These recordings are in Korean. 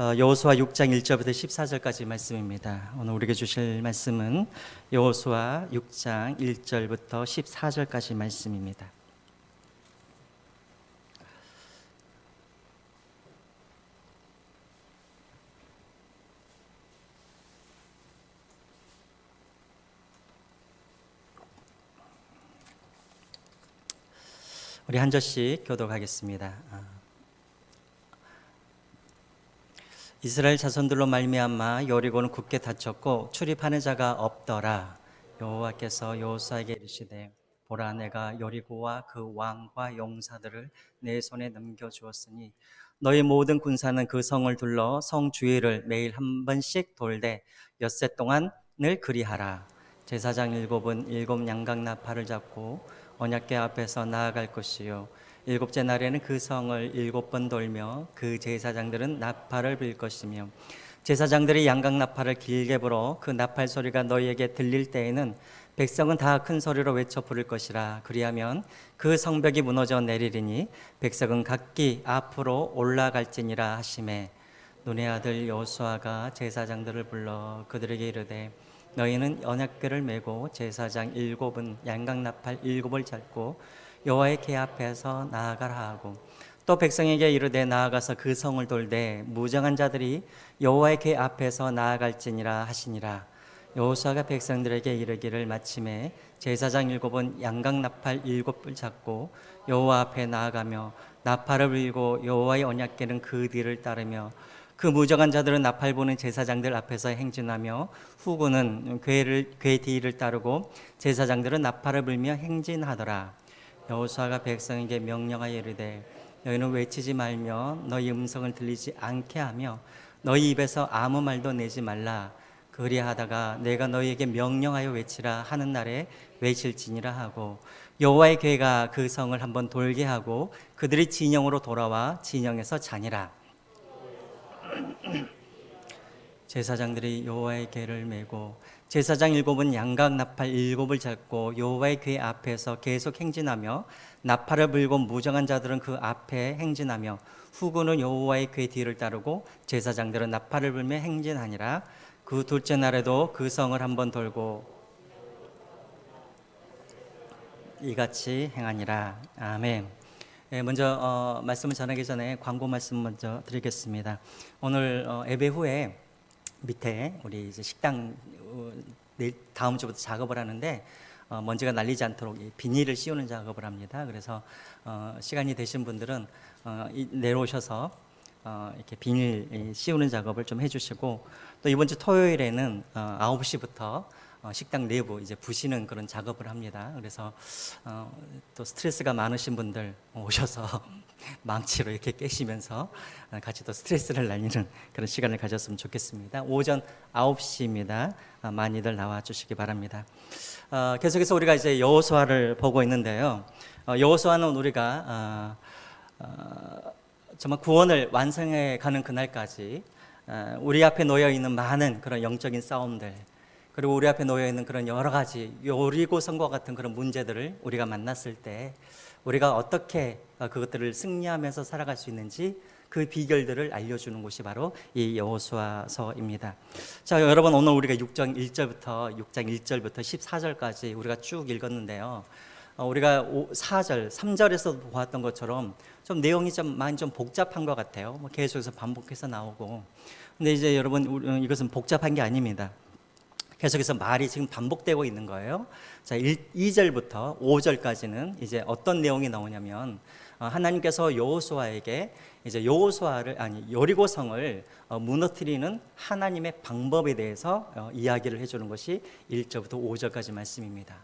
여호수아 6장 1절부터 14절까지 말씀입니다. 오늘 우리에게 주실 말씀은 여호수아 6장 1절부터 14절까지 말씀입니다. 우리 한 절씩 교독하겠습니다. 이스라엘 자손들로 말미암아 여리고는 굳게 닫혔고 출입하는 자가 없더라. 여호와께서 여호수아에게 이르시되 보라, 내가 여리고와 그 왕과 용사들을 내 손에 넘겨주었으니 너희 모든 군사는 그 성을 둘러 성 주위를 매일 한 번씩 돌되 엿새 동안을 그리하라. 제사장 일곱은 일곱 양각 나팔을 잡고 언약궤 앞에서 나아갈 것이요 일곱째 날에는 그 성을 7번 돌며 그 제사장들은 나팔을 불 것이며 제사장들이 양각 나팔을 길게 불어 그 나팔 소리가 너희에게 들릴 때에는 백성은 다 큰 소리로 외쳐 부를 것이라. 그리하면 그 성벽이 무너져 내리리니 백성은 각기 앞으로 올라갈지니라 하시매 눈의 아들 여호수아가 제사장들을 불러 그들에게 이르되 너희는 언약궤를 메고 제사장 7은 양각 나팔 7을 잡고 여호와의 궤 앞에서 나아가라 하고 또 백성에게 이르되 나아가서 그 성을 돌되 무정한 자들이 여호와의 궤 앞에서 나아갈지니라 하시니라. 여호수아가 백성들에게 이르기를 마침에 제사장 7은 양각 나팔 7을 잡고 여호와 앞에 나아가며 나팔을 불고 여호와의 언약궤는 그 뒤를 따르며 그 무정한 자들은 나팔 부는 제사장들 앞에서 행진하며 후군은 궤 뒤를 따르고 제사장들은 나팔을 불며 행진하더라. 여호수아가 백성에게 명령하여 이르되 너희는 외치지 말며 너희 음성을 들리지 않게 하며 너희 입에서 아무 말도 내지 말라. 그리하다가 내가 너희에게 명령하여 외치라 하는 날에 외칠지니라 하고 여호와의 궤가 그 성을 한번 돌게 하고 그들이 진영으로 돌아와 진영에서 자니라. 제사장들이 여호와의 궤를 메고 제사장 7은 양각 나팔 7을 잡고 여호와의 궤 앞에서 계속 행진하며 나팔을 불고 무정한 자들은 그 앞에 행진하며 후군은 여호와의 궤 뒤를 따르고 제사장들은 나팔을 불며 행진하니라. 그 둘째 날에도 그 성을 한번 돌고 이같이 행하니라. 아멘. 먼저 말씀을 전하기 전에 광고 말씀 먼저 드리겠습니다. 오늘 예배 후에 밑에 우리 이제 식당 다음 주부터 작업을 하는데 먼지가 날리지 않도록 비닐을 씌우는 작업을 합니다. 그래서 시간이 되신 분들은 내려오셔서 이렇게 비닐 씌우는 작업을 좀 해주시고 또 이번 주 토요일에는 9시부터 식당 내부 이제 부시는 그런 작업을 합니다. 그래서 또 스트레스가 많으신 분들 오셔서 망치로 이렇게 깨시면서 같이 또 스트레스를 날리는 그런 시간을 가졌으면 좋겠습니다. 오전 9시입니다. 많이들 나와 주시기 바랍니다. 계속해서 우리가 이제 여호수아를 보고 있는데요. 여호수아는 우리가 정말 구원을 완성해 가는 그날까지 우리 앞에 놓여 있는 많은 그런 영적인 싸움들 그리고 우리 앞에 놓여 있는 그런 여러 가지 여리고성과 같은 그런 문제들을 우리가 만났을 때 우리가 어떻게 그것들을 승리하면서 살아갈 수 있는지 그 비결들을 알려주는 곳이 바로 이 여호수아서입니다. 자, 여러분 오늘 우리가 6장 1절부터 14절까지 우리가 쭉 읽었는데요. 우리가 4절, 3절에서 보았던 것처럼 좀 내용이 좀 많이 좀 복잡한 것 같아요. 계속해서 반복해서 나오고. 근데 이제 여러분 이것은 복잡한 게 아닙니다. 계속해서 말이 지금 반복되고 있는 거예요. 자, 2절부터 5절까지는 이제 어떤 내용이 나오냐면 하나님께서 여호수아에게 이제 여리고성을 무너뜨리는 하나님의 방법에 대해서 이야기를 해주는 것이 1절부터 5절까지 말씀입니다.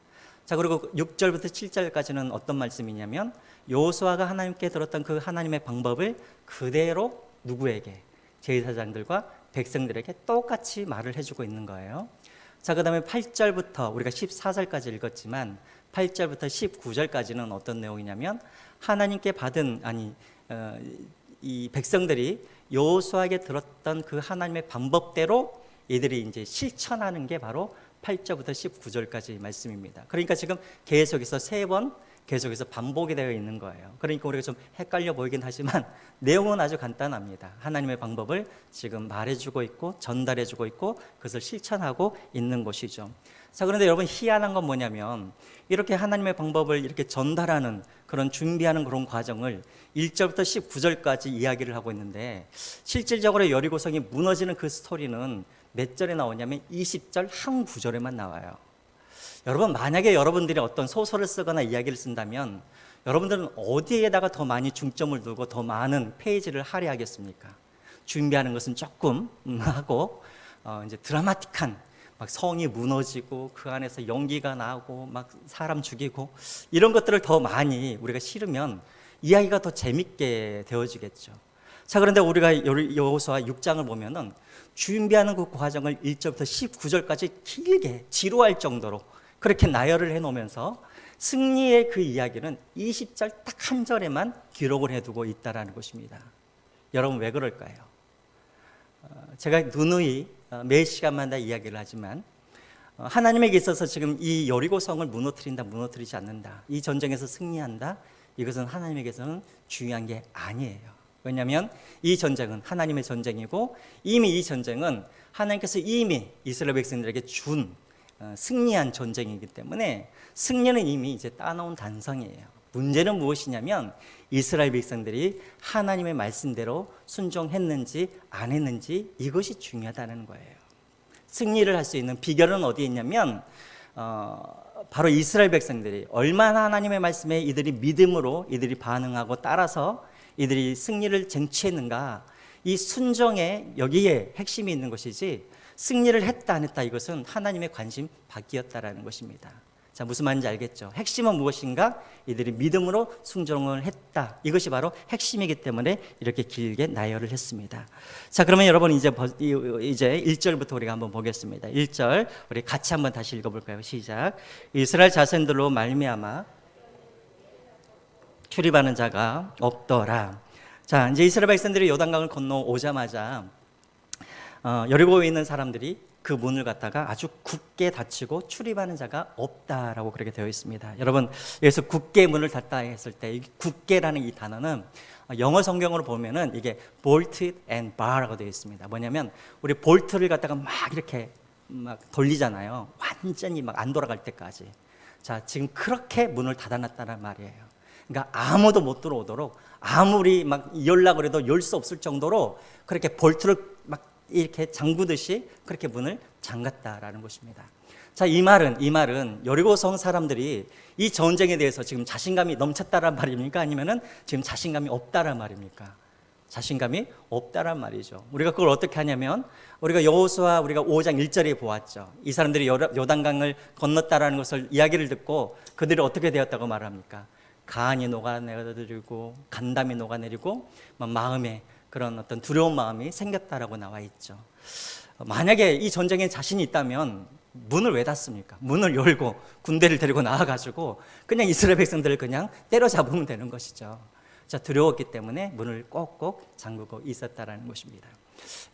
자, 그리고 6절부터 7절까지는 어떤 말씀이냐면 여호수아가 하나님께 들었던 그 하나님의 방법을 그대로 누구에게? 제사장들과 백성들에게 똑같이 말을 해주고 있는 거예요. 자, 그 다음에 8절부터 우리가 14절까지 읽었지만 8절부터 19절까지는 어떤 내용이냐면 하나님께 받은 이 백성들이 여호수아에게 들었던 그 하나님의 방법대로 이들이 이제 실천하는 게 바로 8절부터 19절까지 말씀입니다. 그러니까 지금 계속해서 3번 계속해서 반복이 되어 있는 거예요. 그러니까 우리가 좀 헷갈려 보이긴 하지만 내용은 아주 간단합니다. 하나님의 방법을 지금 말해주고 있고 전달해주고 있고 그것을 실천하고 있는 것이죠. 자, 그런데 여러분 희한한 건 뭐냐면 이렇게 하나님의 방법을 이렇게 전달하는 그런 준비하는 그런 과정을 1절부터 19절까지 이야기를 하고 있는데 실질적으로 여리고성이 무너지는 그 스토리는 몇 절에 나오냐면 20절 한 구절에만 나와요. 여러분 만약에 여러분들이 어떤 소설을 쓰거나 이야기를 쓴다면 여러분들은 어디에다가 더 많이 중점을 두고 더 많은 페이지를 할애하겠습니까? 준비하는 것은 조금 하고 이제 드라마틱한 막 성이 무너지고 그 안에서 연기가 나고 막 사람 죽이고 이런 것들을 더 많이 우리가 실으면 이야기가 더 재밌게 되어지겠죠. 자, 그런데 우리가 여호수아 6장을 보면은 준비하는 그 과정을 1절부터 19절까지 길게 지루할 정도로 그렇게 나열을 해놓으면서 승리의 그 이야기는 20절 딱 한 절에만 기록을 해두고 있다라는 것입니다. 여러분 왜 그럴까요? 제가 누누이 매 시간마다 이야기를 하지만 하나님에게 있어서 지금 이 여리고성을 무너뜨린다, 무너뜨리지 않는다, 이 전쟁에서 승리한다, 이것은 하나님에게서는 중요한 게 아니에요. 왜냐하면 이 전쟁은 하나님의 전쟁이고 이미 이 전쟁은 하나님께서 이미 이스라엘 백성들에게 준 승리한 전쟁이기 때문에 승리는 이미 이제 따놓은 단성이에요. 문제는 무엇이냐면 이스라엘 백성들이 하나님의 말씀대로 순종했는지 안 했는지 이것이 중요하다는 거예요. 승리를 할 수 있는 비결은 어디에 있냐면 바로 이스라엘 백성들이 얼마나 하나님의 말씀에 이들이 믿음으로 이들이 반응하고 따라서 이들이 승리를 쟁취했는가, 이 순종에 여기에 핵심이 있는 것이지 승리를 했다 안 했다 이것은 하나님의 관심 밖이었다라는 것입니다. 자, 무슨 말인지 알겠죠? 핵심은 무엇인가? 이들이 믿음으로 순종을 했다. 이것이 바로 핵심이기 때문에 이렇게 길게 나열을 했습니다. 자, 그러면 여러분 이제 1절부터 우리가 한번 보겠습니다. 1절 우리 같이 한번 다시 읽어볼까요? 시작. 이스라엘 자손들로 말미암아 출입하는 자가 없더라. 자, 이제 이스라엘 백성들이 요단강을 건너오자마자 여리고에 있는 사람들이 그 문을 갖다가 아주 굳게 닫히고 출입하는 자가 없다라고 그렇게 되어 있습니다. 여러분 여기서 굳게 문을 닫다 했을 때 이 굳게라는 이 단어는 영어 성경으로 보면은 이게 bolted and bar라고 되어 있습니다. 뭐냐면 우리 볼트를 갖다가 막 이렇게 막 돌리잖아요. 완전히 막 안 돌아갈 때까지. 자, 지금 그렇게 문을 닫아놨다는 말이에요. 그러니까 아무도 못 들어오도록 아무리 막 열려고 해도 열 수 없을 정도로 그렇게 볼트를 막 이렇게 잠그듯이 그렇게 문을 잠갔다라는 것입니다. 자, 이 말은 여리고성 사람들이 이 전쟁에 대해서 지금 자신감이 넘쳤다란 말입니까? 아니면은 지금 자신감이 없다란 말입니까? 자신감이 없다란 말이죠. 우리가 그걸 어떻게 하냐면 우리가 여호수아 우리가 5장 1절에 보았죠. 이 사람들이 요단강을 건넜다라는 것을 이야기를 듣고 그들이 어떻게 되었다고 말합니까? 간이 녹아내리고 간담이 녹아내리고 마음에 그런 어떤 두려운 마음이 생겼다라고 나와 있죠. 만약에 이 전쟁에 자신이 있다면 문을 왜 닫습니까? 문을 열고 군대를 데리고 나와가지고 그냥 이스라엘 백성들을 그냥 때려잡으면 되는 것이죠. 자, 두려웠기 때문에 문을 꼭꼭 잠그고 있었다라는 것입니다.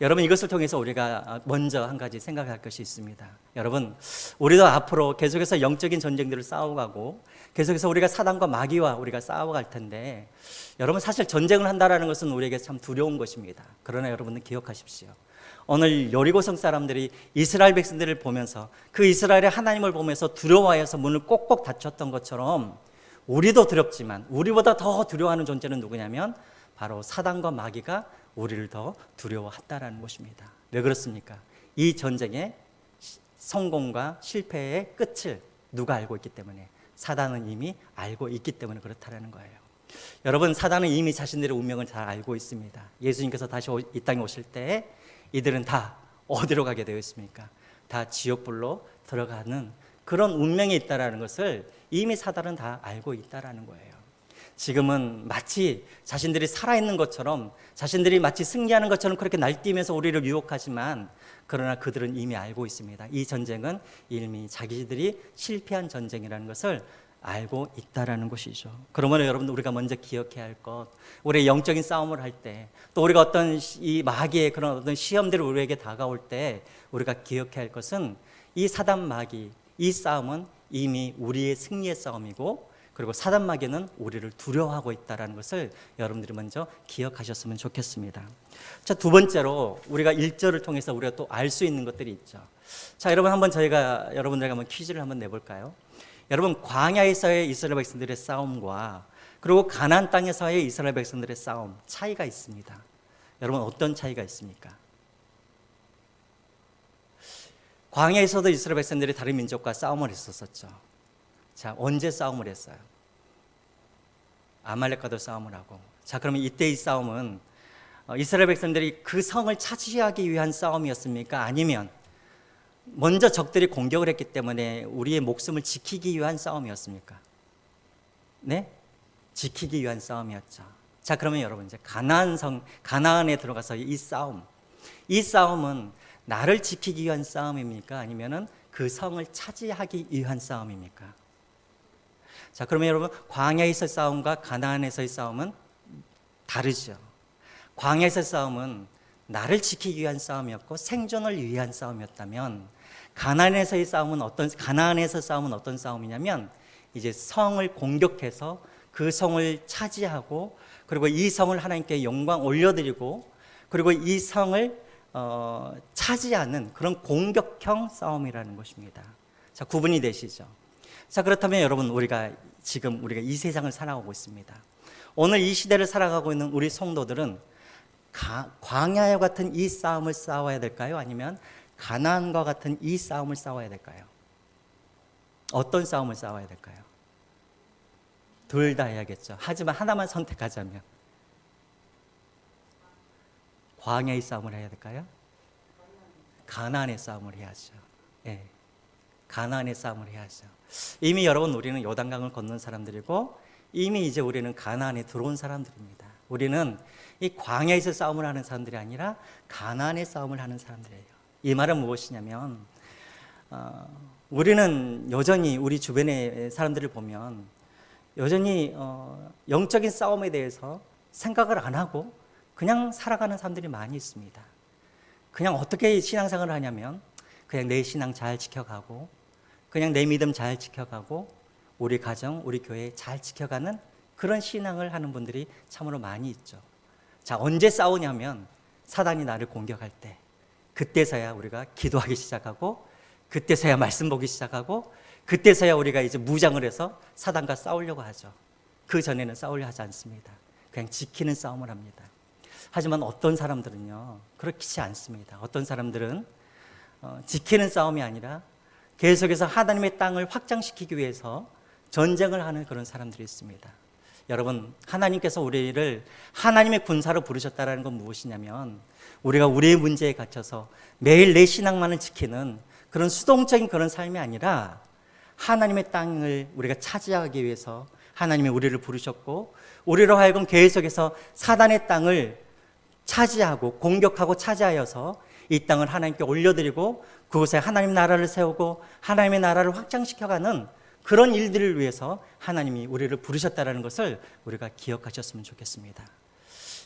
여러분 이것을 통해서 우리가 먼저 한 가지 생각할 것이 있습니다. 여러분 우리도 앞으로 계속해서 영적인 전쟁들을 싸워가고 계속해서 우리가 사단과 마귀와 우리가 싸워갈 텐데 여러분 사실 전쟁을 한다는 것은 우리에게 참 두려운 것입니다. 그러나 여러분은 기억하십시오. 오늘 여리고성 사람들이 이스라엘 백성들을 보면서 그 이스라엘의 하나님을 보면서 두려워해서 문을 꼭꼭 닫혔던 것처럼 우리도 두렵지만 우리보다 더 두려워하는 존재는 누구냐면 바로 사단과 마귀가 우리를 더 두려워한다라는 것입니다. 왜 그렇습니까? 이 전쟁의 성공과 실패의 끝을 누가 알고 있기 때문에 사단은 이미 알고 있기 때문에 그렇다라는 거예요. 여러분 사단은 이미 자신들의 운명을 잘 알고 있습니다. 예수님께서 다시 이 땅에 오실 때 이들은 다 어디로 가게 되어 있습니까? 다 지옥불로 들어가는 그런 운명이 있다라는 것을 이미 사단은 다 알고 있다라는 거예요. 지금은 마치 자신들이 살아있는 것처럼 자신들이 마치 승리하는 것처럼 그렇게 날뛰면서 우리를 유혹하지만 그러나 그들은 이미 알고 있습니다. 이 전쟁은 이미 자기들이 실패한 전쟁이라는 것을 알고 있다라는 것이죠. 그러면 여러분 우리가 먼저 기억해야 할 것, 우리의 영적인 싸움을 할 때, 또 우리가 어떤 이 마귀의 그런 어떤 시험들이 우리에게 다가올 때 우리가 기억해야 할 것은 이 사단 마귀, 이 싸움은 이미 우리의 승리의 싸움이고 그리고 사단 마귀는 우리를 두려워하고 있다는 것을 여러분들이 먼저 기억하셨으면 좋겠습니다. 자, 두 번째로 우리가 1절을 통해서 우리가 또 알 수 있는 것들이 있죠. 자, 여러분 한번 저희가 여러분들에게 한번 퀴즈를 한번 내볼까요? 여러분, 광야에서의 이스라엘 백성들의 싸움과 그리고 가나안 땅에서의 이스라엘 백성들의 싸움 차이가 있습니다. 여러분, 어떤 차이가 있습니까? 광야에서도 이스라엘 백성들이 다른 민족과 싸움을 했었죠. 자, 언제 싸움을 했어요? 아말렉과도 싸움을 하고. 자, 그러면 이때의 싸움은 이스라엘 백성들이 그 성을 차지하기 위한 싸움이었습니까? 아니면 먼저 적들이 공격을 했기 때문에 우리의 목숨을 지키기 위한 싸움이었습니까? 네? 지키기 위한 싸움이었죠. 자, 그러면 여러분, 이제 가나안에 들어가서 이 싸움은 나를 지키기 위한 싸움입니까? 아니면은 그 성을 차지하기 위한 싸움입니까? 자, 그러면 여러분, 광야에서의 싸움과 가나안에서의 싸움은 다르죠. 광야에서의 싸움은 나를 지키기 위한 싸움이었고 생존을 위한 싸움이었다면, 가나안에서의 싸움은 어떤 싸움이냐면, 이제 성을 공격해서 그 성을 차지하고, 그리고 이 성을 하나님께 영광 올려드리고, 그리고 이 성을 차지하는 그런 공격형 싸움이라는 것입니다. 자, 구분이 되시죠? 자, 그렇다면 여러분, 우리가 이 세상을 살아가고 있습니다. 오늘 이 시대를 살아가고 있는 우리 성도들은 광야와 같은 이 싸움을 싸워야 될까요? 아니면 가나안과 같은 이 싸움을 싸워야 될까요? 어떤 싸움을 싸워야 될까요? 둘 다 해야겠죠. 하지만 하나만 선택하자면 광야의 싸움을 해야 될까요? 가나안의 싸움을 해야죠. 예, 가나안의 싸움을 해야죠. 이미 여러분, 우리는 요단강을 건넌 사람들이고 이미 이제 우리는 가나안에 들어온 사람들입니다. 우리는 이 광야에서 싸움을 하는 사람들이 아니라 가나안의 싸움을 하는 사람들이에요. 이 말은 무엇이냐면, 우리는 여전히 우리 주변의 사람들을 보면 여전히 영적인 싸움에 대해서 생각을 안 하고 그냥 살아가는 사람들이 많이 있습니다. 그냥 어떻게 신앙생활을 하냐면 그냥 내 신앙 잘 지켜가고, 그냥 내 믿음 잘 지켜가고, 우리 가정, 우리 교회 잘 지켜가는 그런 신앙을 하는 분들이 참으로 많이 있죠. 자, 언제 싸우냐면 사단이 나를 공격할 때, 그때서야 우리가 기도하기 시작하고, 그때서야 말씀 보기 시작하고, 그때서야 우리가 이제 무장을 해서 사단과 싸우려고 하죠. 그 전에는 싸우려 하지 않습니다. 그냥 지키는 싸움을 합니다. 하지만 어떤 사람들은요, 그렇지 않습니다. 어떤 사람들은 지키는 싸움이 아니라 계속해서 하나님의 땅을 확장시키기 위해서 전쟁을 하는 그런 사람들이 있습니다. 여러분, 하나님께서 우리를 하나님의 군사로 부르셨다는 건 무엇이냐면, 우리가 우리의 문제에 갇혀서 매일 내 신앙만을 지키는 그런 수동적인 그런 삶이 아니라 하나님의 땅을 우리가 차지하기 위해서 하나님이 우리를 부르셨고, 우리로 하여금 계속해서 사단의 땅을 차지하고 공격하고 차지하여서 이 땅을 하나님께 올려드리고 그곳에 하나님 나라를 세우고 하나님의 나라를 확장시켜가는 그런 일들을 위해서 하나님이 우리를 부르셨다는 것을 우리가 기억하셨으면 좋겠습니다.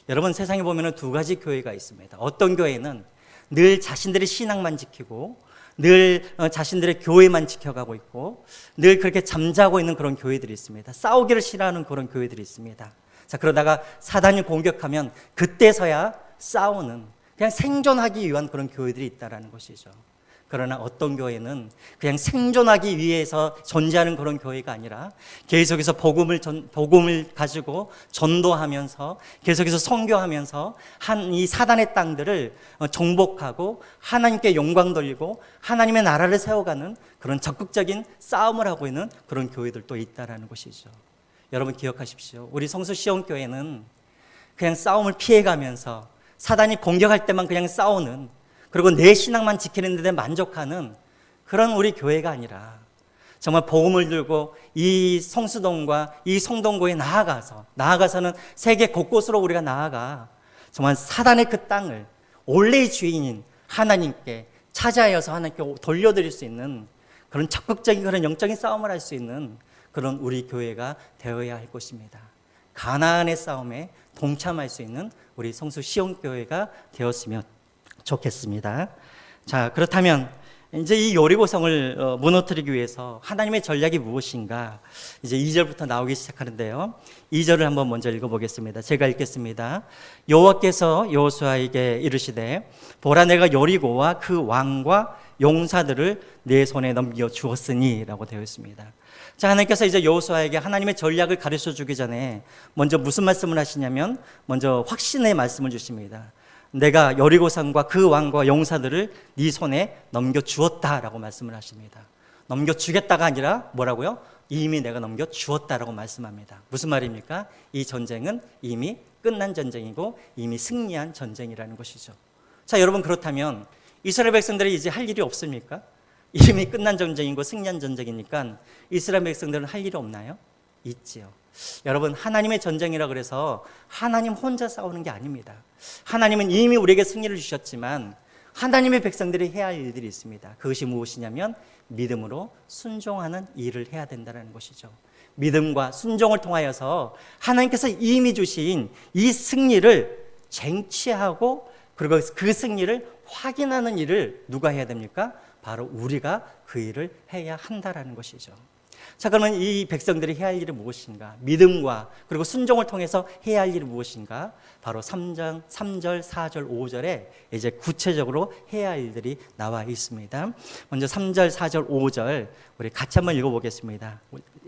여러분, 세상에 보면 두 가지 교회가 있습니다. 어떤 교회는 늘 자신들의 신앙만 지키고 늘 자신들의 교회만 지켜가고 있고 늘 그렇게 잠자고 있는 그런 교회들이 있습니다. 싸우기를 싫어하는 그런 교회들이 있습니다. 자, 그러다가 사단이 공격하면 그때서야 싸우는, 그냥 생존하기 위한 그런 교회들이 있다는 것이죠. 그러나 어떤 교회는 그냥 생존하기 위해서 존재하는 그런 교회가 아니라 계속해서 복음을 가지고 전도하면서 계속해서 선교하면서 이 사단의 땅들을 정복하고 하나님께 영광 돌리고 하나님의 나라를 세워가는 그런 적극적인 싸움을 하고 있는 그런 교회들도 있다는 것이죠. 여러분 기억하십시오. 우리 성수 시온교회는 그냥 싸움을 피해가면서 사단이 공격할 때만 그냥 싸우는, 그리고 내 신앙만 지키는 데 만족하는 그런 우리 교회가 아니라 정말 복음을 들고 이 성수동과 이 성동구에 나아가서는 세계 곳곳으로 우리가 나아가 정말 사단의 그 땅을 원래의 주인인 하나님께 차지하여서 하나님께 돌려드릴 수 있는 그런 적극적인 그런 영적인 싸움을 할 수 있는 그런 우리 교회가 되어야 할 것입니다. 가나안의 싸움에 동참할 수 있는 우리 성수 시온교회가 되었으면 좋겠습니다. 자, 그렇다면 이제 이 여리고성을 무너뜨리기 위해서 하나님의 전략이 무엇인가? 이제 2절부터 나오기 시작하는데요. 2절을 한번 먼저 읽어보겠습니다. 제가 읽겠습니다. 여호와께서 여호수아에게 이르시되 보라 내가 여리고와 그 왕과 용사들을 내 손에 넘겨 주었으니라고 되어 있습니다. 자, 하나님께서 이제 여호수아에게 하나님의 전략을 가르쳐 주기 전에 먼저 무슨 말씀을 하시냐면 먼저 확신의 말씀을 주십니다. 내가 여리고성과 그 왕과 용사들을 네 손에 넘겨주었다라고 말씀을 하십니다. 넘겨주겠다가 아니라 뭐라고요? 이미 내가 넘겨주었다라고 말씀합니다. 무슨 말입니까? 이 전쟁은 이미 끝난 전쟁이고 이미 승리한 전쟁이라는 것이죠. 자, 여러분, 그렇다면 이스라엘 백성들이 이제 할 일이 없습니까? 이미 끝난 전쟁이고 승리한 전쟁이니까 이스라엘 백성들은 할 일이 없나요? 있지요. 여러분, 하나님의 전쟁이라 그래서 하나님 혼자 싸우는 게 아닙니다. 하나님은 이미 우리에게 승리를 주셨지만 하나님의 백성들이 해야 할 일들이 있습니다. 그것이 무엇이냐면 믿음으로 순종하는 일을 해야 된다는 것이죠. 믿음과 순종을 통하여서 하나님께서 이미 주신 이 승리를 쟁취하고 그리고 그 승리를 확인하는 일을 누가 해야 됩니까? 바로 우리가 그 일을 해야 한다라는 것이죠. 자, 그러면 이 백성들이 해야 할 일은 무엇인가? 믿음과 그리고 순종을 통해서 해야 할 일이 무엇인가? 바로 3절, 4절, 5절에 이제 구체적으로 해야 할 일들이 나와 있습니다. 먼저 3절, 4절, 5절 우리 같이 한번 읽어보겠습니다.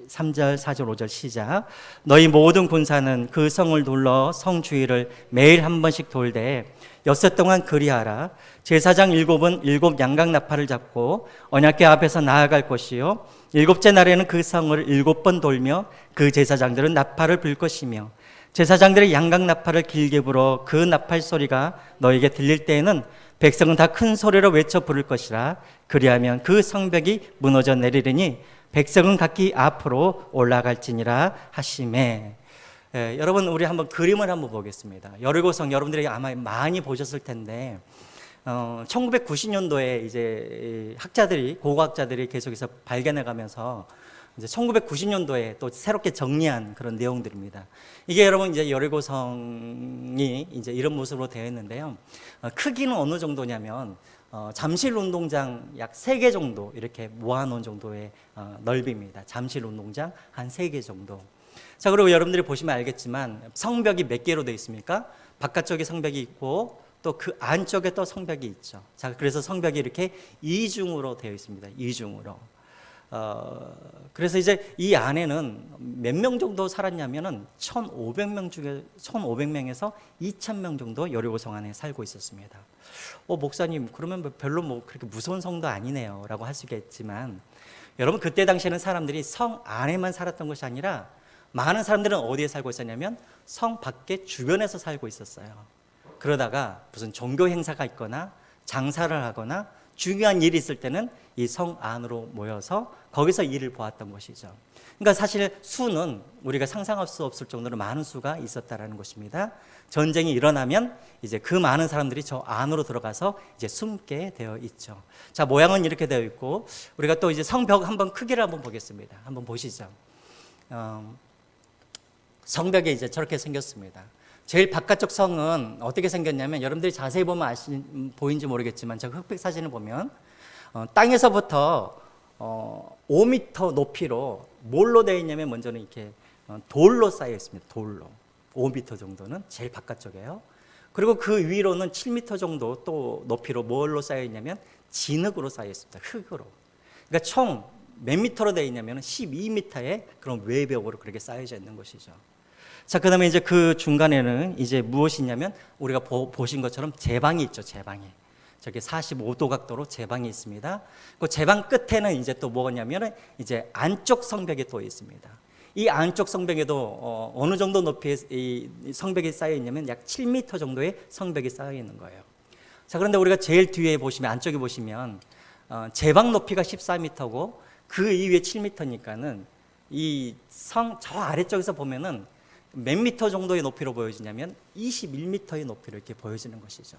3절, 4절, 5절 시작. 너희 모든 군사는 그 성을 둘러 성 주위를 매일 한 번씩 돌되 엿새 동안 그리하라. 제사장 7은 7 양각 나팔을 잡고 언약궤 앞에서 나아갈 것이요 7째 날에는 그 성을 7번 돌며 그 제사장들은 나팔을 불 것이며 제사장들의 양각 나팔을 길게 불어 그 나팔 소리가 너에게 들릴 때에는 백성은 다 큰 소리로 외쳐 부를 것이라. 그리하면 그 성벽이 무너져 내리리니 백성은 각기 앞으로 올라갈지니라 하시매. 여러분, 우리 한번 그림을 한번 보겠습니다. 여리고성 여러분들이 아마 많이 보셨을 텐데 1990년도에 이제 학자들이 고고학자들이 계속해서 발견해 가면서 이제 1990년도에 또 새롭게 정리한 그런 내용들입니다. 이게 여러분 이제 여리고성이 이제 이런 모습으로 되어 있는데요. 크기는 어느 정도냐면 잠실 운동장 약 3개 정도 이렇게 모아놓은 정도의 넓이입니다. 잠실 운동장 한 3개 정도. 자, 그리고 여러분들이 보시면 알겠지만 성벽이 몇 개로 되어 있습니까? 바깥쪽에 성벽이 있고 또 그 안쪽에 또 성벽이 있죠. 자, 그래서 성벽이 이렇게 이중으로 되어 있습니다. 이중으로. 그래서 이제 이 안에는 몇 명 정도 살았냐면은 1,500명 중에 1,500명에서 2,000명 정도 여리고성 안에 살고 있었습니다. 목사님, 그러면 별로 뭐 그렇게 무서운 성도 아니네요라고 할 수 있겠지만 여러분, 그때 당시에는 사람들이 성 안에만 살았던 것이 아니라 많은 사람들은 어디에 살고 있었냐면 성 밖에 주변에서 살고 있었어요. 그러다가 무슨 종교 행사가 있거나 장사를 하거나 중요한 일이 있을 때는 이 성 안으로 모여서 거기서 일을 보았던 것이죠. 그러니까 사실 수는 우리가 상상할 수 없을 정도로 많은 수가 있었다라는 것입니다. 전쟁이 일어나면 이제 그 많은 사람들이 저 안으로 들어가서 이제 숨게 되어 있죠. 자, 모양은 이렇게 되어 있고 우리가 또 이제 성벽 한번 크기를 한번 보겠습니다. 한번 보시죠. 성벽이 이제 저렇게 생겼습니다. 제일 바깥쪽 성은 어떻게 생겼냐면 여러분들이 자세히 보면 보이는지 모르겠지만 제가 흑백 사진을 보면 땅에서부터 5m 높이로 뭘로 되어 있냐면 먼저는 이렇게 돌로 쌓여 있습니다. 돌로 5m 정도는 제일 바깥쪽이에요. 그리고 그 위로는 7m 정도 또 높이로 뭘로 쌓여 있냐면 진흙으로 쌓여 있습니다. 흙으로. 그러니까 총 몇 미터로 되어 있냐면 12m의 그런 외벽으로 그렇게 쌓여져 있는 것이죠. 자, 그 다음에 이제 그 중간에는 이제 무엇이 있냐면 우리가 보신 것처럼 제방이 있죠. 제방이. 저기 45도 각도로 제방이 있습니다. 그 제방 끝에는 이제 또 뭐냐면은 이제 안쪽 성벽이 또 있습니다. 이 안쪽 성벽에도 어느 정도 높이의 이 성벽이 쌓여 있냐면 약 7m 정도의 성벽이 쌓여 있는 거예요. 자, 그런데 우리가 제일 뒤에 보시면 안쪽에 보시면 제방 높이가 14m고 그 이후에 7m니까는 이 성 저 아래쪽에서 보면은 몇 미터 정도의 높이로 보여지냐면 21m의 높이로 이렇게 보여지는 것이죠.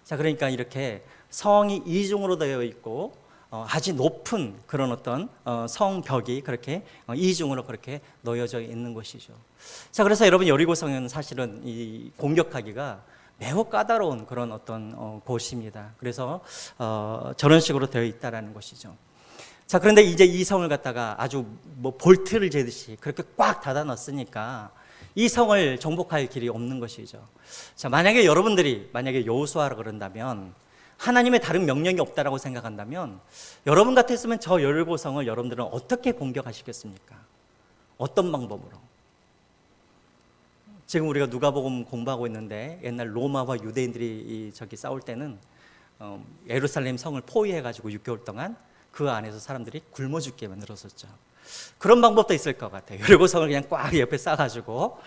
자, 그러니까 이렇게 성이 이중으로 되어 있고 아주 높은 그런 어떤 성벽이 그렇게 이중으로 그렇게 놓여져 있는 것이죠. 자, 그래서 여러분 여리고성은 사실은 이 공격하기가 매우 까다로운 그런 어떤 곳입니다. 그래서 저런 식으로 되어 있다라는 것이죠. 자, 그런데 이제 이 성을 갖다가 아주 뭐 볼트를 재듯이 그렇게 꽉 닫아 넣었으니까 이 성을 정복할 길이 없는 것이죠. 자, 만약에 여러분들이 여호수아라 그런다면, 하나님의 다른 명령이 없다라고 생각한다면, 여러분 같았으면 저 여리고성을 여러분들은 어떻게 공격하시겠습니까? 어떤 방법으로? 지금 우리가 누가복음 공부하고 있는데, 옛날 로마와 유대인들이 저기 싸울 때는 예루살렘 성을 포위해가지고 6개월 동안 그 안에서 사람들이 굶어 죽게 만들었었죠. 그런 방법도 있을 것 같아요. 여리고성을 그냥 꽉 옆에 싸가지고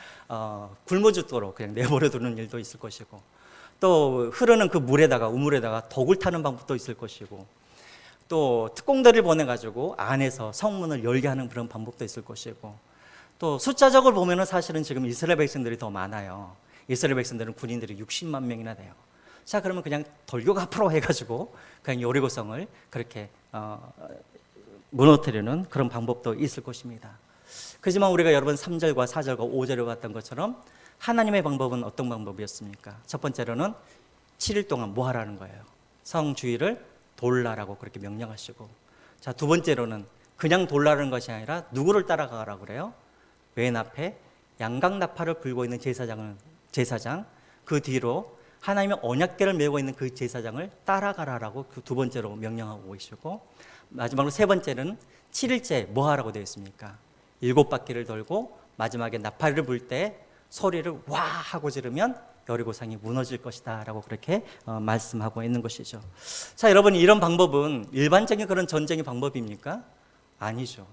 굶어 죽도록 그냥 내버려 두는 일도 있을 것이고, 또 흐르는 그 물에다가, 우물에다가 독을 타는 방법도 있을 것이고, 또 특공대를 보내가지고 안에서 성문을 열게 하는 그런 방법도 있을 것이고, 또 숫자적으로 보면은 사실은 지금 이스라엘 백성들이 더 많아요. 이스라엘 백성들은 군인들이 60만 명이나 돼요. 자, 그러면 그냥 돌격 앞으로 해가지고 그냥 여리고성을 그렇게 무너뜨리는 그런 방법도 있을 것입니다. 그렇지만 우리가 여러분 3절과 4절과 5절에 봤던 것처럼 하나님의 방법은 어떤 방법이었습니까? 첫 번째로는 7일 동안 뭐 하라는 거예요? 성 주위를 돌라라고 그렇게 명령하시고, 자, 두 번째로는 그냥 돌라는 것이 아니라 누구를 따라가라고 그래요? 왼 앞에 양각나팔을 불고 있는 제사장, 그 뒤로 하나님의 언약궤를 메고 있는 그 제사장을 따라가라라고 그 두 번째로 명령하고 계시고, 마지막으로 세 번째는 7일째 뭐 하라고 되어 있습니까? 7바퀴를 돌고 마지막에 나팔을 불 때 소리를 와 하고 지르면 여리고성이 무너질 것이다 라고 그렇게 말씀하고 있는 것이죠. 자, 여러분, 이런 방법은 일반적인 그런 전쟁의 방법입니까? 아니죠.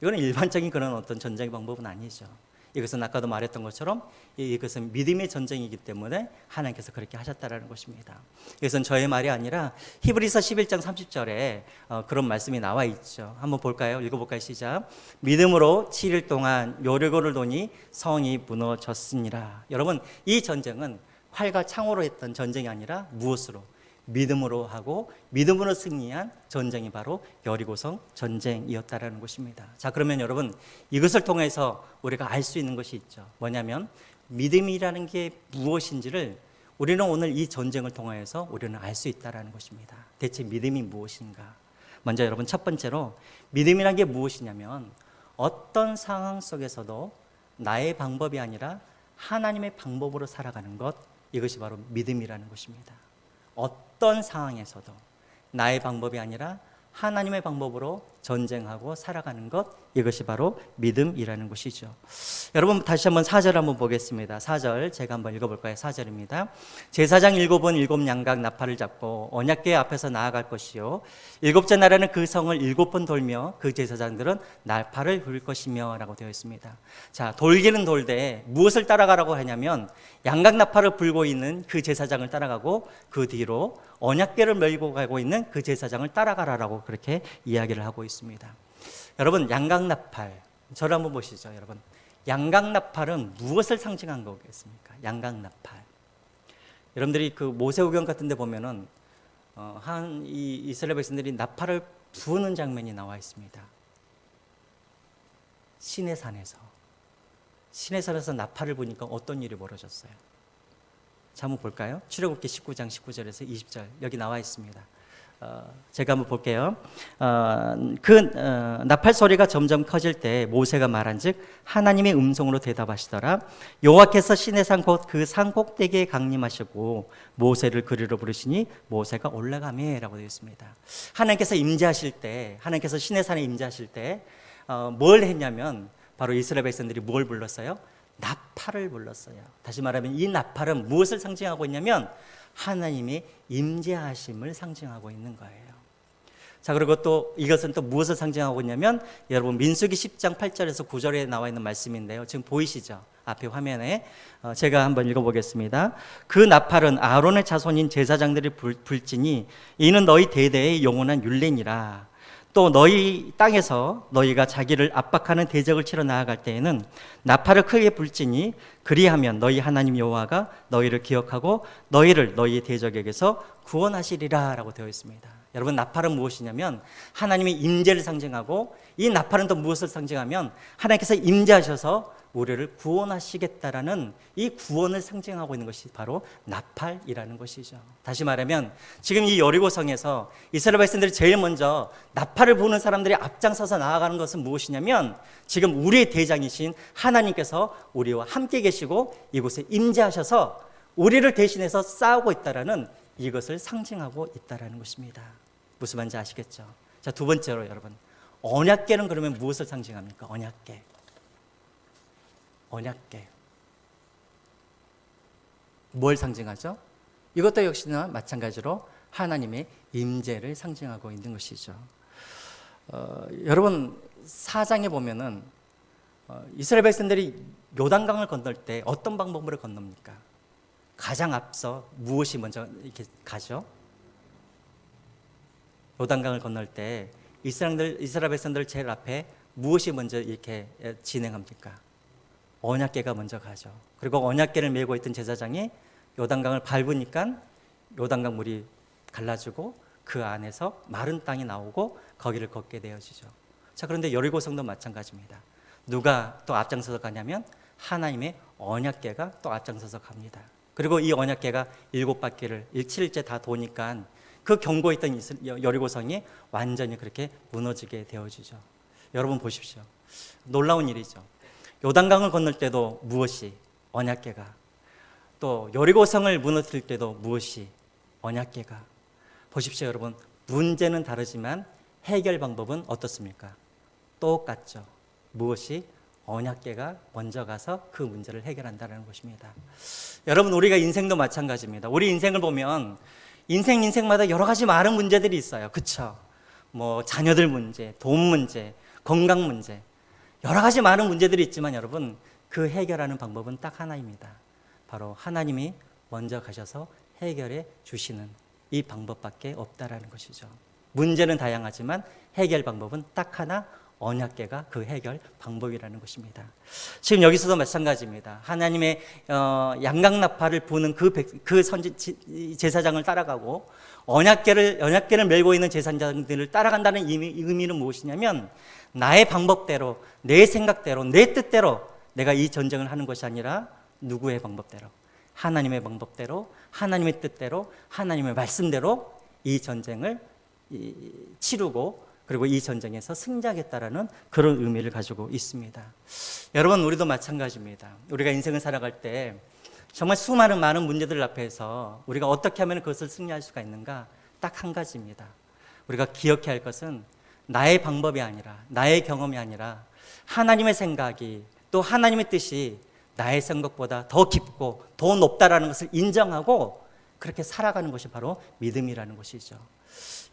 이거는 일반적인 그런 어떤 전쟁의 방법은 아니죠. 이것은 아까도 말했던 것처럼 이것은 믿음의 전쟁이기 때문에 하나님께서 그렇게 하셨다라는 것입니다. 이것은 저의 말이 아니라 히브리서 11장 30절에 그런 말씀이 나와 있죠. 한번 볼까요? 읽어볼까요? 시작. 믿음으로 7일 동안 여리고를 도니 성이 무너졌으니라. 여러분, 이 전쟁은 활과 창으로 했던 전쟁이 아니라 무엇으로? 믿음으로 하고 믿음으로 승리한 전쟁이 바로 여리고성 전쟁이었다라는 것입니다. 자, 그러면 여러분, 이것을 통해서 우리가 알 수 있는 것이 있죠. 뭐냐면 믿음이라는 게 무엇인지를 우리는 오늘 이 전쟁을 통해서 우리는 알 수 있다라는 것입니다. 대체 믿음이 무엇인가? 먼저 여러분, 첫 번째로 믿음이라는 게 무엇이냐면 어떤 상황 속에서도 나의 방법이 아니라 하나님의 방법으로 살아가는 것, 이것이 바로 믿음이라는 것입니다. 어떤 상황에서도 나의 방법이 아니라 하나님의 방법으로 전쟁하고 살아가는 것, 이것이 바로 믿음이라는 것이죠. 여러분, 다시 한번 4절 한번 보겠습니다. 4절 제가 한번 읽어볼까요? 4절입니다. 제사장 7은 7 양각 나팔을 잡고 언약궤 앞에서 나아갈 것이요, 7째 날에는 그 성을 7번 돌며 그 제사장들은 나팔을 불 것이며 라고 되어 있습니다. 자, 돌기는 돌되 무엇을 따라가라고 하냐면 양각 나팔을 불고 있는 그 제사장을 따라가고 그 뒤로 언약궤를 메고 가고 있는 그 제사장을 따라가라라고 그렇게 이야기를 하고 있습니다. 여러분, 양각나팔, 저를 한번 보시죠. 여러분, 양각나팔은 무엇을 상징한 거겠습니까? 양각나팔. 여러분들이 그 모세오경 같은 데 보면은 이 이스라엘 백성들이 나팔을 부는 장면이 나와 있습니다. 시내산에서 나팔을 부니까 어떤 일이 벌어졌어요? 자, 한번 볼까요? 출애굽기 19장 19절에서 20절 여기 나와 있습니다. 제가 한번 볼게요. 나팔 소리가 점점 커질 때 모세가 말한즉 하나님의 음성으로 대답하시더라. 여호와께서 시내산 곧 그 산 꼭대기에 강림하시고 모세를 그리로 부르시니 모세가 올라가매라고 되어 있습니다. 하나님께서 임재하실 때, 하나님께서 시내산에 임재하실 때 뭘 했냐면 바로 이스라엘 백성들이 뭘 불렀어요? 나팔을 불렀어요. 다시 말하면 이 나팔은 무엇을 상징하고 있냐면 하나님의 임재하심을 상징하고 있는 거예요. 자, 그리고 또 이것은 또 무엇을 상징하고 있냐면 여러분, 민수기 10장 8절에서 9절에 나와 있는 말씀인데요. 지금 보이시죠? 앞에 화면에 제가 한번 읽어보겠습니다. 그 나팔은 아론의 자손인 제사장들이 불지니 이는 너희 대대의 영원한 율례니라. 또 너희 땅에서 너희가 자기를 압박하는 대적을 치러 나아갈 때에는 나팔을 크게 불지니 그리하면 너희 하나님 여호와가 너희를 기억하고 너희를 너희 대적에게서 구원하시리라 라고 되어 있습니다. 여러분, 나팔은 무엇이냐면 하나님의 임재를 상징하고, 이 나팔은 또 무엇을 상징하면 하나님께서 임재하셔서 우리를 구원하시겠다라는 이 구원을 상징하고 있는 것이 바로 나팔이라는 것이죠. 다시 말하면 지금 이 여리고성에서 이스라엘 백성들이 제일 먼저 나팔을 부는 사람들이 앞장서서 나아가는 것은 무엇이냐면, 지금 우리의 대장이신 하나님께서 우리와 함께 계시고 이곳에 임재하셔서 우리를 대신해서 싸우고 있다라는 이것을 상징하고 있다라는 것입니다. 무슨 말인지 아시겠죠? 자, 두 번째로 여러분, 언약궤는 그러면 무엇을 상징합니까? 언약궤. 언약궤. 뭘 상징하죠? 이것도 역시나 마찬가지로 하나님의 임재를 상징하고 있는 것이죠. 여러분, 4장에 보면은 이스라엘 백성들이 요단강을 건널 때 어떤 방법으로 건넙니까? 가장 앞서 무엇이 먼저 이렇게 가죠? 요단강을 건널 때 이스라엘 백성들 제일 앞에 무엇이 먼저 이렇게 진행합니까? 언약궤가 먼저 가죠. 그리고 언약궤를 메고 있던 제사장이 요단강을 밟으니까 요단강 물이 갈라지고 그 안에서 마른 땅이 나오고 거기를 걷게 되어지죠. 자, 그런데 여리고성도 마찬가지입니다. 누가 또 앞장서서 가냐면 하나님의 언약궤가 또 앞장서서 갑니다. 그리고 이 언약궤가 7바퀴를 7일째 다 도니까 그 견고해 있던 여리고성이 완전히 그렇게 무너지게 되어지죠. 여러분 보십시오. 놀라운 일이죠. 요단강을 건널 때도 무엇이? 언약궤가. 또 여리고성을 무너뜨릴 때도 무엇이? 언약궤가. 보십시오, 여러분. 문제는 다르지만 해결 방법은 어떻습니까? 똑같죠. 무엇이? 언약궤가 먼저 가서 그 문제를 해결한다는 것입니다. 여러분, 우리가 인생도 마찬가지입니다. 우리 인생을 보면 인생마다 여러 가지 많은 문제들이 있어요. 그렇죠? 뭐 자녀들 문제, 돈 문제, 건강 문제, 여러 가지 많은 문제들이 있지만 여러분, 그 해결하는 방법은 딱 하나입니다. 바로 하나님이 먼저 가셔서 해결해 주시는 이 방법밖에 없다라는 것이죠. 문제는 다양하지만 해결 방법은 딱 하나, 언약궤가 그 해결 방법이라는 것입니다. 지금 여기서도 마찬가지입니다. 하나님의 양강나팔을 부는 그 제사장을 따라가고 언약궤를 메고 있는 제사장들을 따라간다는 의미는 무엇이냐면, 나의 방법대로, 내 생각대로, 내 뜻대로 내가 이 전쟁을 하는 것이 아니라 누구의 방법대로? 하나님의 방법대로, 하나님의 뜻대로, 하나님의 말씀대로 이 전쟁을 치르고, 그리고 이 전쟁에서 승리하겠다라는 그런 의미를 가지고 있습니다. 여러분, 우리도 마찬가지입니다. 우리가 인생을 살아갈 때 정말 수많은 많은 문제들 앞에서 우리가 어떻게 하면 그것을 승리할 수가 있는가? 딱 한 가지입니다. 우리가 기억해야 할 것은 나의 방법이 아니라, 나의 경험이 아니라 하나님의 생각이, 또 하나님의 뜻이 나의 생각보다 더 깊고 더 높다라는 것을 인정하고 그렇게 살아가는 것이 바로 믿음이라는 것이죠.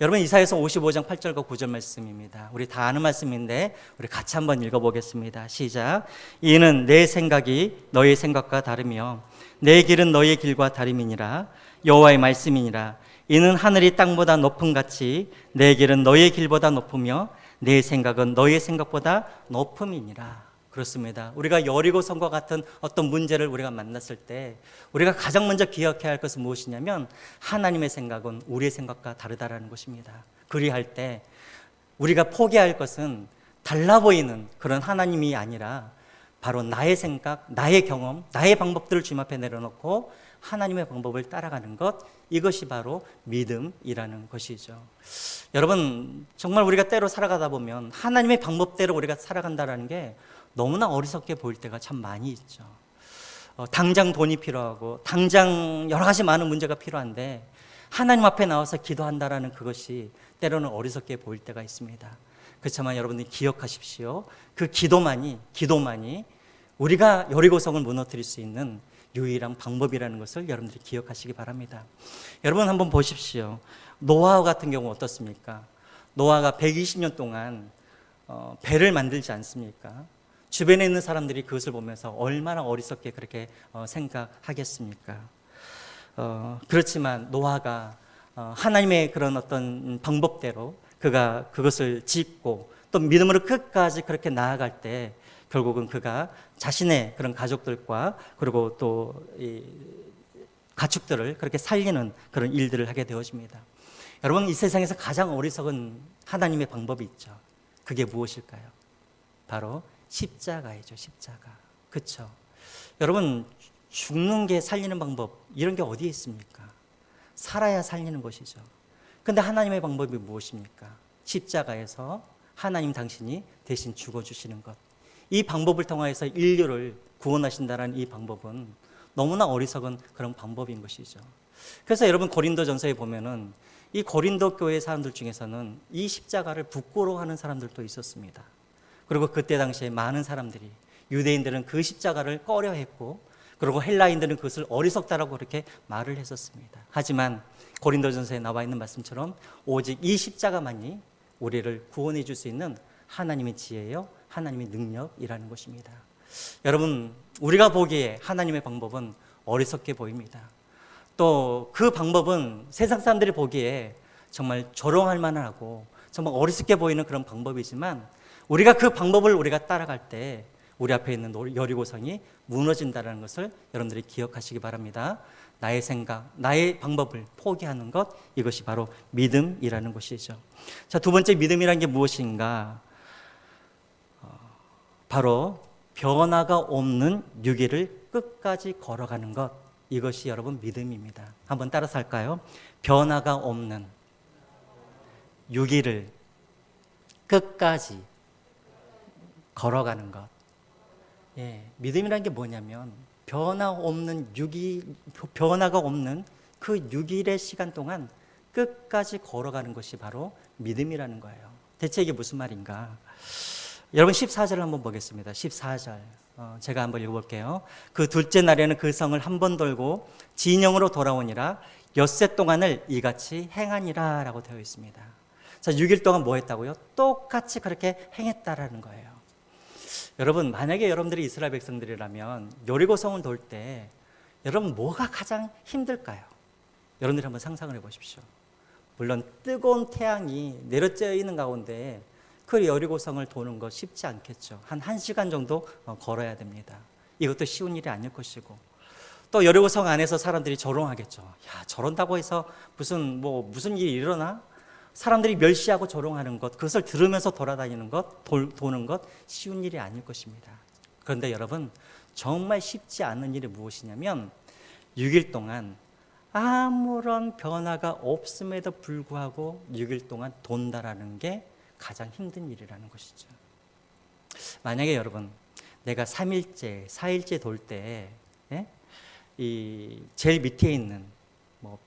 여러분, 이사야서 55장 8절과 9절 말씀입니다. 우리 다 아는 말씀인데 우리 같이 한번 읽어보겠습니다. 시작. 이는 내 생각이 너의 생각과 다르며 내 길은 너의 길과 다름이니라. 여호와의 말씀이니라. 이는 하늘이 땅보다 높음 같이 내 길은 너의 길보다 높으며 내 생각은 너의 생각보다 높음이니라. 그렇습니다. 우리가 여리고성과 같은 어떤 문제를 우리가 만났을 때 우리가 가장 먼저 기억해야 할 것은 무엇이냐면, 하나님의 생각은 우리의 생각과 다르다라는 것입니다. 그리할 때 우리가 포기할 것은 달라 보이는 그런 하나님이 아니라 바로 나의 생각, 나의 경험, 나의 방법들을 주님 앞에 내려놓고 하나님의 방법을 따라가는 것, 이것이 바로 믿음이라는 것이죠. 여러분, 정말 우리가 때로 살아가다 보면 하나님의 방법대로 우리가 살아간다는 게 너무나 어리석게 보일 때가 참 많이 있죠. 당장 돈이 필요하고 당장 여러 가지 많은 문제가 필요한데 하나님 앞에 나와서 기도한다라는 그것이 때로는 어리석게 보일 때가 있습니다. 그렇지만 여러분들이 기억하십시오. 그 기도만이 우리가 여리고성을 무너뜨릴 수 있는 유일한 방법이라는 것을 여러분들이 기억하시기 바랍니다. 여러분 한번 보십시오. 노아와 같은 경우 어떻습니까? 노아가 120년 동안 배를 만들지 않습니까? 주변에 있는 사람들이 그것을 보면서 얼마나 어리석게 그렇게 생각하겠습니까? 그렇지만 노아가 하나님의 그런 어떤 방법대로 그가 그것을 짓고 또 믿음으로 끝까지 그렇게 나아갈 때 결국은 그가 자신의 그런 가족들과 그리고 또 가축들을 그렇게 살리는 그런 일들을 하게 되어집니다. 여러분, 이 세상에서 가장 어리석은 하나님의 방법이 있죠. 그게 무엇일까요? 바로 십자가이죠. 십자가. 그렇죠? 여러분, 죽는 게 살리는 방법, 이런 게 어디에 있습니까? 살아야 살리는 것이죠. 근데 하나님의 방법이 무엇입니까? 십자가에서 하나님 당신이 대신 죽어주시는 것. 이 방법을 통하여서 인류를 구원하신다는 이 방법은 너무나 어리석은 그런 방법인 것이죠. 그래서 여러분, 고린도전서에 보면은 이 고린도 교회 사람들 중에서는 이 십자가를 부끄러워하는 사람들도 있었습니다. 그리고 그때 당시에 많은 사람들이, 유대인들은 그 십자가를 꺼려했고, 그리고 헬라인들은 그것을 어리석다라고 그렇게 말을 했었습니다. 하지만 고린도전서에 나와 있는 말씀처럼 오직 이 십자가만이 우리를 구원해 줄 수 있는 하나님의 지혜요, 하나님의 능력이라는 것입니다. 여러분, 우리가 보기에 하나님의 방법은 어리석게 보입니다. 또 그 방법은 세상 사람들이 보기에 정말 조롱할 만하고 정말 어리석게 보이는 그런 방법이지만, 우리가 그 방법을 우리가 따라갈 때 우리 앞에 있는 여리고성이 무너진다는 것을 여러분들이 기억하시기 바랍니다. 나의 생각, 나의 방법을 포기하는 것, 이것이 바로 믿음이라는 것이죠. 자, 두 번째, 믿음이란 게 무엇인가? 바로 변화가 없는 유기를 끝까지 걸어가는 것, 이것이 여러분 믿음입니다. 한번 따라서 할까요? 변화가 없는 유기를 끝까지 걸어가는 것. 예, 믿음이란 게 뭐냐면 변화가 없는 그 6일의 시간 동안 끝까지 걸어가는 것이 바로 믿음이라는 거예요. 대체 이게 무슨 말인가? 여러분, 14절 한번 보겠습니다. 14절 제가 한번 읽어볼게요. 그 둘째 날에는 그 성을 한 번 돌고 진영으로 돌아오니라 엿새 동안을 이같이 행하니라 라고 되어 있습니다. 자, 6일 동안 뭐 했다고요? 똑같이 그렇게 행했다라는 거예요. 여러분, 만약에 여러분들이 이스라엘 백성들이라면 여리고성을 돌 때 여러분 뭐가 가장 힘들까요? 여러분들이 한번 상상을 해보십시오. 물론 뜨거운 태양이 내려쬐 있는 가운데 그 여리고성을 도는 것 쉽지 않겠죠. 한 1시간 정도 걸어야 됩니다. 이것도 쉬운 일이 아닐 것이고, 또 여리고성 안에서 사람들이 조롱하겠죠. 야, 저런다고 해서 무슨 일이 일어나? 사람들이 멸시하고 조롱하는 것, 그것을 들으면서 돌아다니는 것, 도는 것 쉬운 일이 아닐 것입니다. 그런데 여러분, 정말 쉽지 않은 일이 무엇이냐면 6일 동안 아무런 변화가 없음에도 불구하고 6일 동안 돈다라는 게 가장 힘든 일이라는 것이죠. 만약에 여러분, 내가 3일째, 4일째 돌 때 이 제일 밑에 있는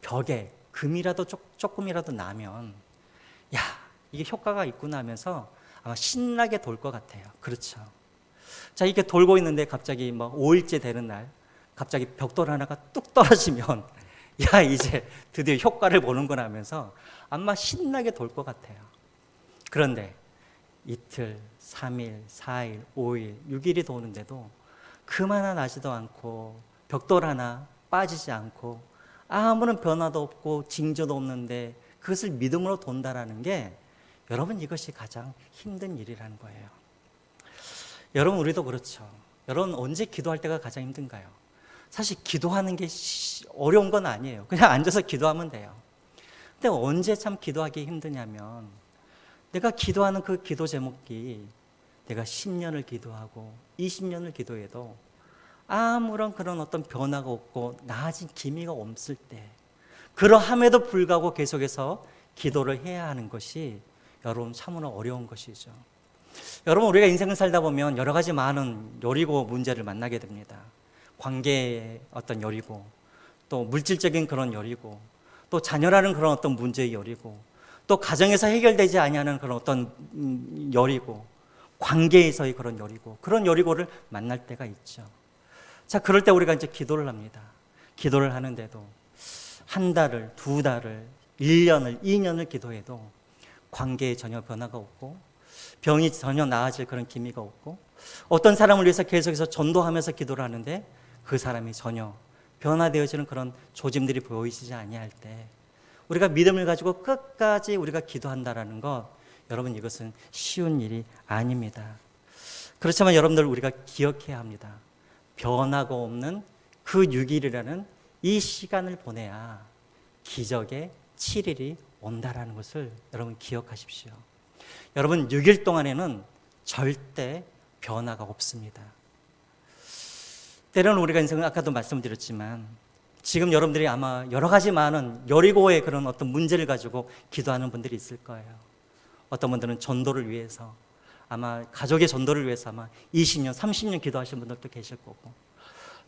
벽에 금이라도 조금이라도 나면, 야, 이게 효과가 있구나 하면서 아마 신나게 돌 것 같아요. 그렇죠. 자, 이렇게 돌고 있는데 갑자기 5일째 되는 날 갑자기 벽돌 하나가 뚝 떨어지면 야, 이제 드디어 효과를 보는구나 하면서 아마 신나게 돌 것 같아요. 그런데 이틀, 3일, 4일, 5일, 6일이 도는데도 금 하나 나지도 않고 벽돌 하나 빠지지 않고 아무런 변화도 없고 징조도 없는데 그것을 믿음으로 돈다라는 게, 여러분, 이것이 가장 힘든 일이라는 거예요. 여러분, 우리도 그렇죠. 여러분, 언제 기도할 때가 가장 힘든가요? 사실 기도하는 게 어려운 건 아니에요. 그냥 앉아서 기도하면 돼요. 근데 언제 참 기도하기 힘드냐면, 내가 기도하는 그 기도 제목이 내가 10년을 기도하고 20년을 기도해도 아무런 그런 어떤 변화가 없고 나아진 기미가 없을 때, 그러함에도 불구하고 계속해서 기도를 해야 하는 것이 여러분 참으로 어려운 것이죠. 여러분, 우리가 인생을 살다 보면 여러 가지 많은 여리고 문제를 만나게 됩니다. 관계의 어떤 여리고, 또 물질적인 그런 여리고, 또 자녀라는 그런 어떤 문제의 여리고, 또 가정에서 해결되지 아니하는 그런 어떤 여리고, 관계에서의 그런 여리고, 그런 여리고를 만날 때가 있죠. 자, 그럴 때 우리가 이제 기도를 합니다. 기도를 하는데도 한 달을, 두 달을, 1년을, 2년을 기도해도 관계에 전혀 변화가 없고, 병이 전혀 나아질 그런 기미가 없고, 어떤 사람을 위해서 계속해서 전도하면서 기도를 하는데 그 사람이 전혀 변화되어지는 그런 조짐들이 보이시지 아니할 때, 우리가 믿음을 가지고 끝까지 우리가 기도한다라는 것, 여러분, 이것은 쉬운 일이 아닙니다. 그렇지만 여러분들, 우리가 기억해야 합니다. 변화가 없는 그 6일이라는 이 시간을 보내야 기적의 7일이 온다라는 것을 여러분 기억하십시오. 여러분 6일 동안에는 절대 변화가 없습니다. 때로는 우리가 인생은 아까도 말씀드렸지만 지금 여러분들이 아마 여러 가지 많은 여리고의 그런 어떤 문제를 가지고 기도하는 분들이 있을 거예요. 어떤 분들은 전도를 위해서, 아마 가족의 전도를 위해서 아마 20년, 30년 기도하시는 분들도 계실 거고,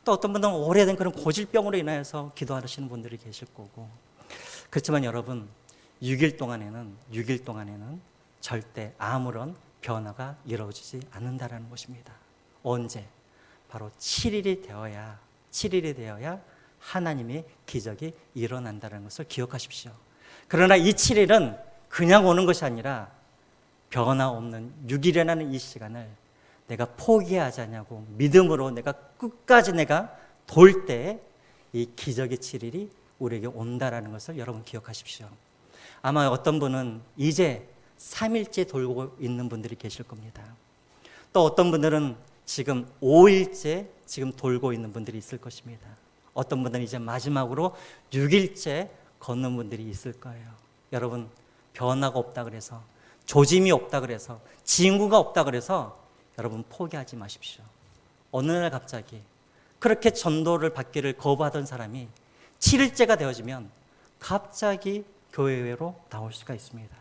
또 어떤 분들은 오래된 그런 고질병으로 인하여서 기도하시는 분들이 계실 거고. 그렇지만 여러분 6일 동안에는 절대 아무런 변화가 이루어지지 않는다라는 것입니다. 언제? 바로 7일이 되어야 하나님의 기적이 일어난다는 것을 기억하십시오. 그러나 이 7일은 그냥 오는 것이 아니라 변화 없는 6일이라는 이 시간을 내가 포기하지 않냐고 믿음으로 내가 끝까지 내가 돌 때 이 기적의 7일이 우리에게 온다라는 것을 여러분 기억하십시오. 아마 어떤 분은 이제 3일째 돌고 있는 분들이 계실 겁니다. 또 어떤 분들은 지금 5일째 지금 돌고 있는 분들이 있을 것입니다. 어떤 분들은 이제 마지막으로 6일째 걷는 분들이 있을 거예요. 여러분 변화가 없다 그래서, 조짐이 없다 그래서, 징후가 없다 그래서 여러분 포기하지 마십시오. 어느 날 갑자기 그렇게 전도를 받기를 거부하던 사람이 7일째가 되어지면 갑자기 교회로 나올 수가 있습니다.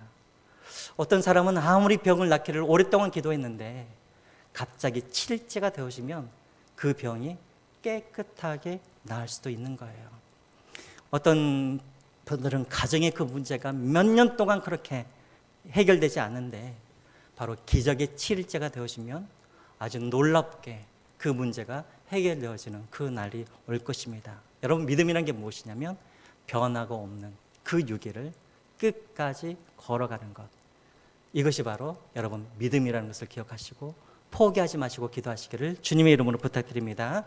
어떤 사람은 아무리 병을 낫기를 오랫동안 기도했는데 갑자기 7일째가 되어지면 그 병이 깨끗하게 나을 수도 있는 거예요. 어떤 분들은 가정의 그 문제가 몇 년 동안 그렇게 해결되지 않는데 바로 기적의 7일째가 되어지면 아주 놀랍게 그 문제가 해결되어지는 그 날이 올 것입니다. 여러분 믿음이란 게 무엇이냐면 변화가 없는 그 6일을 끝까지 걸어가는 것, 이것이 바로 여러분 믿음이라는 것을 기억하시고 포기하지 마시고 기도하시기를 주님의 이름으로 부탁드립니다.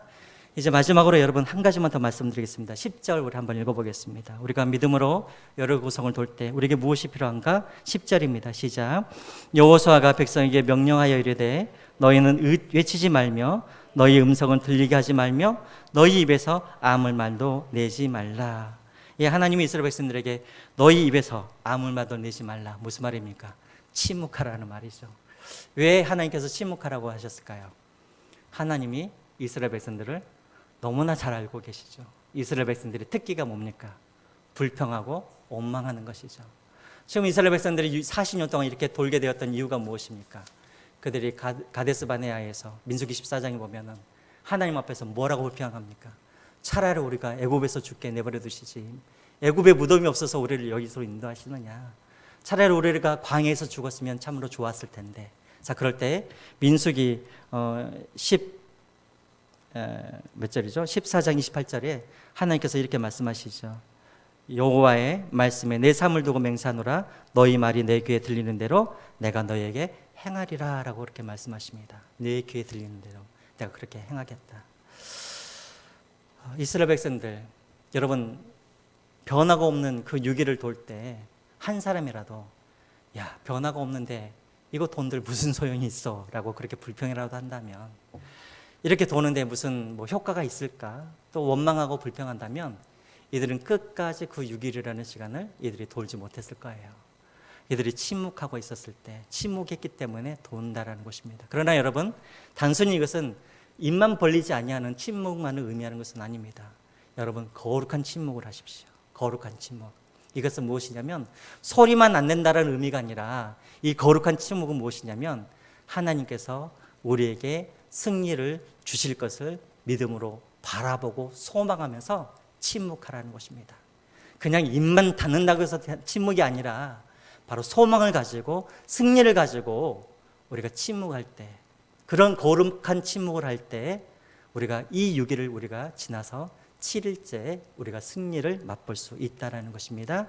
이제 마지막으로 여러분 한 가지만 더 말씀드리겠습니다. 10절 우리 한번 읽어보겠습니다. 우리가 믿음으로 여러 구성을 돌 때 우리에게 무엇이 필요한가? 10절입니다. 시작. 여호수아가 백성에게 명령하여 이르되 너희는 외치지 말며 너희 음성을 들리게 하지 말며 너희 입에서 아무 말도 내지 말라. 예, 하나님이 이스라엘 백성들에게 너희 입에서 아무 말도 내지 말라. 무슨 말입니까? 침묵하라는 말이죠. 왜 하나님께서 침묵하라고 하셨을까요? 하나님이 이스라엘 백성들을 너무나 잘 알고 계시죠. 이스라엘 백성들의 특기가 뭡니까? 불평하고 원망하는 것이죠. 지금 이스라엘 백성들이 40년 동안 이렇게 돌게 되었던 이유가 무엇입니까? 그들이 가데스 바네아에서 민수기 14장에 보면은 하나님 앞에서 뭐라고 불평합니까? 차라리 우리가 애굽에서 죽게 내버려 두시지, 애굽에 무덤이 없어서 우리를 여기서 인도하시느냐, 차라리 우리가 광야에서 죽었으면 참으로 좋았을 텐데. 자, 그럴 때 민수기 몇 절이죠? 14장 28절에 하나님께서 이렇게 말씀하시죠. 여호와의 말씀에 내 삶을 두고 맹세하노라. 너희 말이 내 귀에 들리는 대로 내가 너희에게 행하리라 라고 그렇게 말씀하십니다. 내 귀에 들리는 대로 내가 그렇게 행하겠다. 이스라엘 백성들, 여러분 변화가 없는 그 6일을 돌 때 한 사람이라도 야, 변화가 없는데 이거 돈들 무슨 소용이 있어 라고 그렇게 불평이라도 한다면, 이렇게 도는데 무슨 효과가 있을까, 또 원망하고 불평한다면 이들은 끝까지 그 6일이라는 시간을 이들이 돌지 못했을 거예요. 이들이 침묵하고 있었을 때, 침묵했기 때문에 돈다라는 것입니다. 그러나 여러분 단순히 이것은 입만 벌리지 아니하는 침묵만을 의미하는 것은 아닙니다. 여러분 거룩한 침묵을 하십시오. 거룩한 침묵. 이것은 무엇이냐면 소리만 안 낸다는 의미가 아니라, 이 거룩한 침묵은 무엇이냐면 하나님께서 우리에게 승리를 주실 것을 믿음으로 바라보고 소망하면서 침묵하라는 것입니다. 그냥 입만 닫는다고 해서 침묵이 아니라 바로 소망을 가지고 승리를 가지고 우리가 침묵할 때, 그런 거룩한 침묵을 할 때 우리가 이 6일을 우리가 지나서 7일째 우리가 승리를 맛볼 수 있다는 것입니다.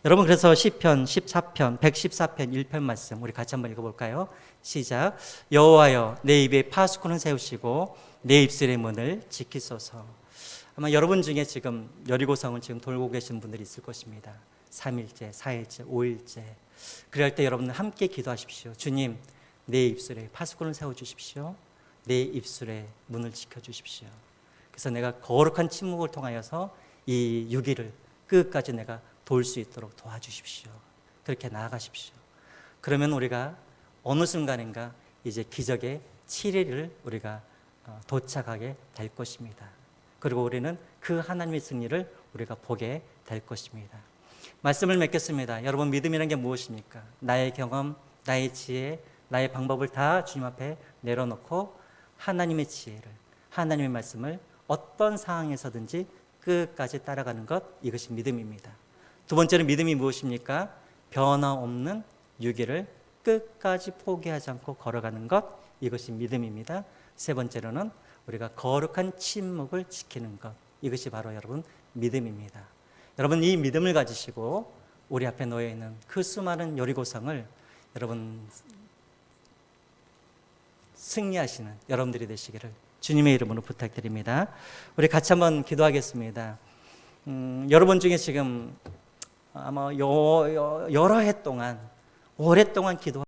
여러분 그래서 시편 14편 114편 1편 말씀 우리 같이 한번 읽어볼까요? 시작. 여호와여 내 입에 파수꾼을 세우시고 내 입술의 문을 지키소서. 아마 여러분 중에 지금 여리고성을 지금 돌고 계신 분들이 있을 것입니다. 3일째, 4일째, 5일째. 그럴 때 여러분 함께 기도하십시오. 주님, 내 입술에 파수꾼을 세워주십시오. 내 입술의 문을 지켜주십시오. 그래서 내가 거룩한 침묵을 통하여서 이 유기를 끝까지 내가 도울 수 있도록 도와주십시오. 그렇게 나아가십시오. 그러면 우리가 어느 순간인가 이제 기적의 7일을 우리가 도착하게 될 것입니다. 그리고 우리는 그 하나님의 승리를 우리가 보게 될 것입니다. 말씀을 맺겠습니다. 여러분, 믿음이라는 게 무엇입니까? 나의 경험, 나의 지혜, 나의 방법을 다 주님 앞에 내려놓고 하나님의 지혜를, 하나님의 말씀을 어떤 상황에서든지 끝까지 따라가는 것, 이것이 믿음입니다. 두 번째는 믿음이 무엇입니까? 변화없는 유기를 끝까지 포기하지 않고 걸어가는 것, 이것이 믿음입니다. 세 번째로는 우리가 거룩한 침묵을 지키는 것, 이것이 바로 여러분 믿음입니다. 여러분, 이 믿음을 가지시고 우리 앞에 놓여 있는 그 수많은 여리고성을 여러분 승리하시는 여러분들이 되시기를 주님의 이름으로 부탁드립니다. 우리 같이 한번 기도하겠습니다. 여러분 중에 지금 아마 여러 해 동안 오랫동안 기도